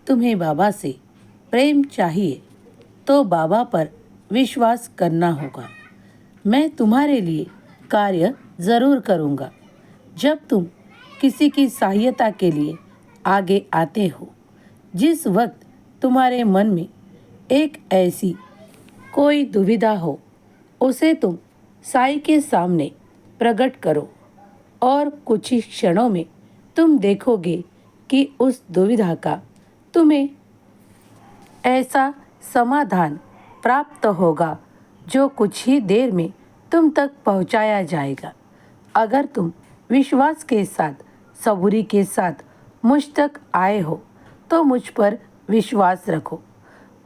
तुम्हें बाबा से प्रेम चाहिए तो बाबा पर विश्वास करना होगा। मैं तुम्हारे लिए कार्य ज़रूर करूँगा। जब तुम किसी की सहायता के लिए आगे आते हो, जिस वक्त तुम्हारे मन में एक ऐसी कोई दुविधा हो, उसे तुम साईं के सामने प्रकट करो और कुछ ही क्षणों में तुम देखोगे कि उस दुविधा का तुम्हें ऐसा समाधान प्राप्त होगा जो कुछ ही देर में तुम तक पहुंचाया जाएगा। अगर तुम विश्वास के साथ, सबूरी के साथ मुझ तक आए हो तो मुझ पर विश्वास रखो।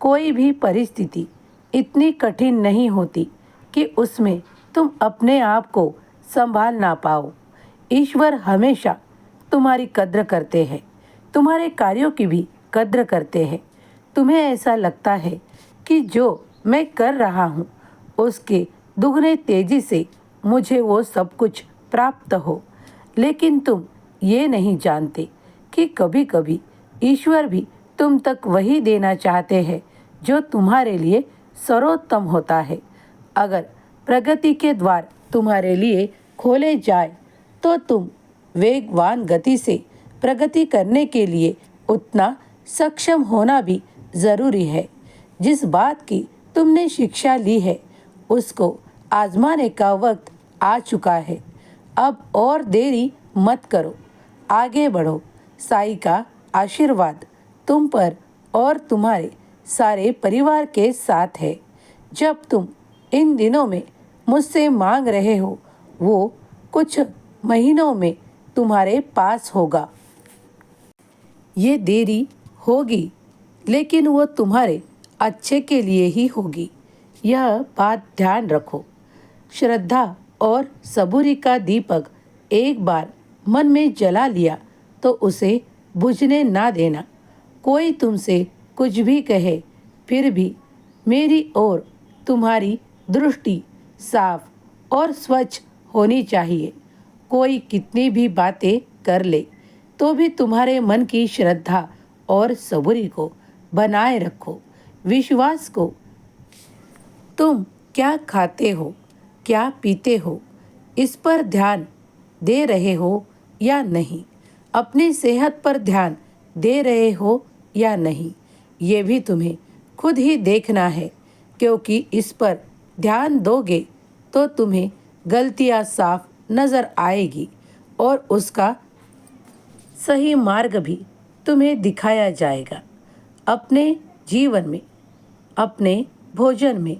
कोई भी परिस्थिति इतनी कठिन नहीं होती कि उसमें तुम अपने आप को संभाल ना पाओ। ईश्वर हमेशा तुम्हारी कद्र करते हैं, तुम्हारे कार्यों की भी कद्र करते हैं। तुम्हें ऐसा लगता है कि जो मैं कर रहा हूँ उसके दुगने तेजी से मुझे वो सब कुछ प्राप्त हो, लेकिन तुम ये नहीं जानते कि कभी कभी ईश्वर भी तुम तक वही देना चाहते हैं जो तुम्हारे लिए सर्वोत्तम होता है। अगर प्रगति के द्वार तुम्हारे लिए खोले जाए तो तुम वेगवान गति से प्रगति करने के लिए उतना सक्षम होना भी ज़रूरी है। जिस बात की तुमने शिक्षा ली है उसको आजमाने का वक्त आ चुका है। अब और देरी मत करो, आगे बढ़ो। साईं का आशीर्वाद तुम पर और तुम्हारे सारे परिवार के साथ है। जब तुम इन दिनों में मुझसे मांग रहे हो वो कुछ महीनों में तुम्हारे पास होगा। ये देरी होगी लेकिन वो तुम्हारे अच्छे के लिए ही होगी, यह बात ध्यान रखो। श्रद्धा और सबूरी का दीपक एक बार मन में जला लिया तो उसे बुझने ना देना। कोई तुमसे कुछ भी कहे फिर भी मेरी और तुम्हारी दृष्टि साफ और स्वच्छ होनी चाहिए। कोई कितनी भी बातें कर ले तो भी तुम्हारे मन की श्रद्धा और सबूरी को बनाए रखो। विश्वास को तुम क्या खाते हो, क्या पीते हो, इस पर ध्यान दे रहे हो या नहीं, अपनी सेहत पर ध्यान दे रहे हो या नहीं, ये भी तुम्हें खुद ही देखना है, क्योंकि इस पर ध्यान दोगे तो तुम्हें गलतियां साफ नज़र आएगी और उसका सही मार्ग भी तुम्हें दिखाया जाएगा। अपने जीवन में, अपने भोजन में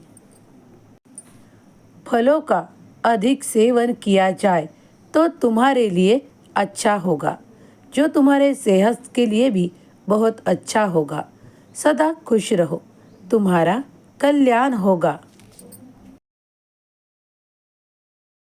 फलों का अधिक सेवन किया जाए तो तुम्हारे लिए अच्छा होगा, जो तुम्हारे सेहत के लिए भी बहुत अच्छा होगा। सदा खुश रहो, तुम्हारा कल्याण होगा।